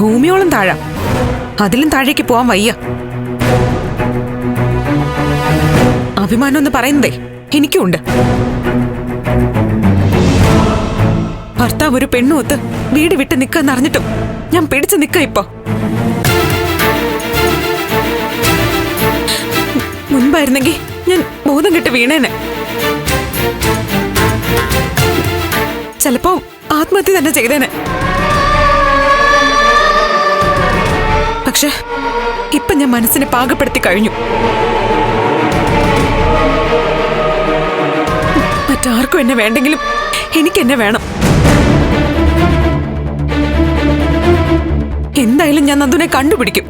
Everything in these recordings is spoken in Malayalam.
ഭൂമിയോളം താഴാം. അതിലും താഴേക്ക് പോവാൻ വയ്യ. അഭിമാനം എന്ന് പറയുന്നതേ എനിക്കുണ്ട്. ഭർത്താവ് ഒരു പെണ്ണുമൊത്ത് വീട് വിട്ട് നിൽക്കാന്നറിഞ്ഞിട്ടും ഞാൻ പിടിച്ചു നിൽക്ക. ഇപ്പൊ മുൻപായിരുന്നെങ്കിൽ ഞാൻ ബോധം കെട്ട് വീണേനെ. ചിലപ്പോ ആത്മഹത്യ തന്നെ ചെയ്തേനെ. പക്ഷെ ഇപ്പൊ ഞാൻ മനസ്സിനെ പാകപ്പെടുത്തി കഴിഞ്ഞു. മറ്റാർക്കും എന്നെ വേണ്ടെങ്കിലും എനിക്കെന്നെ വേണം. എന്തായാലും ഞാൻ നന്ദുനെ കണ്ടുപിടിക്കും.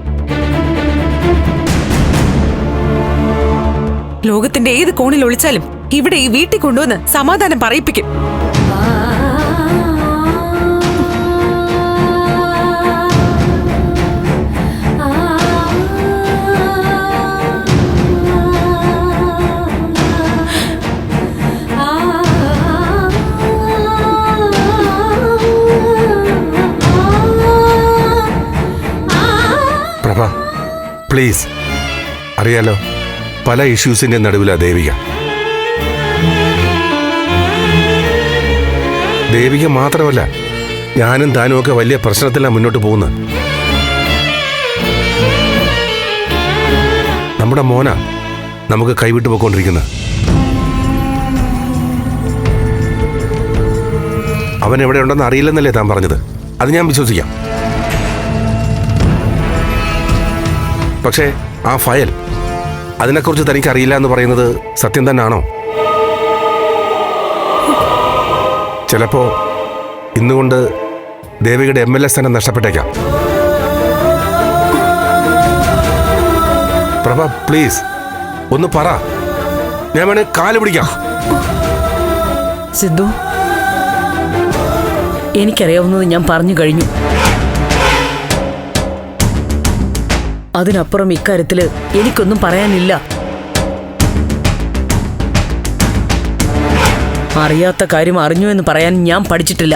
ലോകത്തിന്റെ ഏത് കോണിൽ ഒളിച്ചാലും ഇവിടെ ഈ വീട്ടിൽ കൊണ്ടുവന്ന് സമാധാനം പറയിപ്പിക്കും. പ്രഭ, പ്ലീസ്. അറിയാലോ, പല ഇഷ്യൂസിന്റെ നടുവിലാ ദേവിക. ദേവിക മാത്രമല്ല, ഞാനും താനും ഒക്കെ വലിയ പ്രശ്നത്തിലാണ് മുന്നോട്ട് പോകുന്നത്. നമ്മുടെ മോന നമുക്ക് കൈവിട്ടു പോയിക്കൊണ്ടിരിക്കുന്നത്. അവൻ എവിടെ ഉണ്ടെന്ന് അറിയില്ലെന്നല്ലേ താൻ പറഞ്ഞത്? അത് ഞാൻ വിശ്വസിക്കാം. പക്ഷേ ആ ഫയൽ, അതിനെക്കുറിച്ച് തനിക്ക് അറിയില്ല എന്ന് പറയുന്നത് സത്യം തന്നെയാണോ? ചിലപ്പോ ഇന്നുകൊണ്ട് ദേവികയുടെ MLA സ്ഥാനം നഷ്ടപ്പെട്ടേക്കാം. പ്രഭ, പ്ലീസ് ഒന്ന് പറ. ഞാൻ വേണേ കാല് പിടിക്കാം. സിദ്ധു, എനിക്കറിയാവുന്നത് ഞാൻ പറഞ്ഞു കഴിഞ്ഞു. അതിനപ്പുറം ഇക്കാര്യത്തില് എനിക്കൊന്നും പറയാനില്ല. അറിയാത്ത കാര്യം അറിഞ്ഞു എന്ന് പറയാൻ ഞാൻ പഠിച്ചിട്ടില്ല.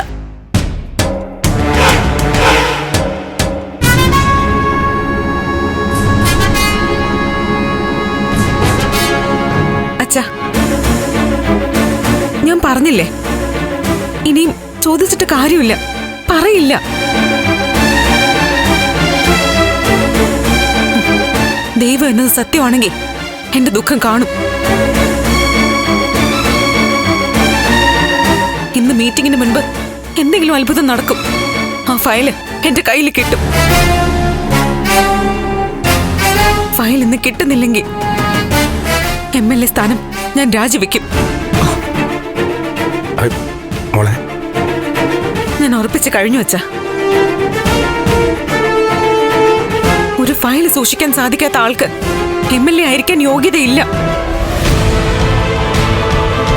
അച്ഛാ, ഞാൻ പറഞ്ഞില്ലേ, ഇനിയും ചോദിച്ചിട്ട് കാര്യമില്ല, പറയില്ല. ദൈവം എന്നത് സത്യമാണെങ്കിൽ എന്റെ ദുഃഖം കാണും. ഇന്ന് മീറ്റിംഗിന് മുൻപ് എന്തെങ്കിലും അത്ഭുതം നടക്കും. ആ ഫയല് എന്റെ കയ്യിൽ കിട്ടും. ഫയൽ ഇന്ന് കിട്ടുന്നില്ലെങ്കിൽ MLA സ്ഥാനം ഞാൻ രാജിവെക്കും. ഞാൻ ഉറപ്പിച്ചു കഴിഞ്ഞു അച്ഛാ. ഒരു ഫയൽ സൂക്ഷിക്കാൻ സാധിക്കാത്ത ആൾക്ക് MLA ആയിരിക്കാൻ യോഗ്യതയില്ല.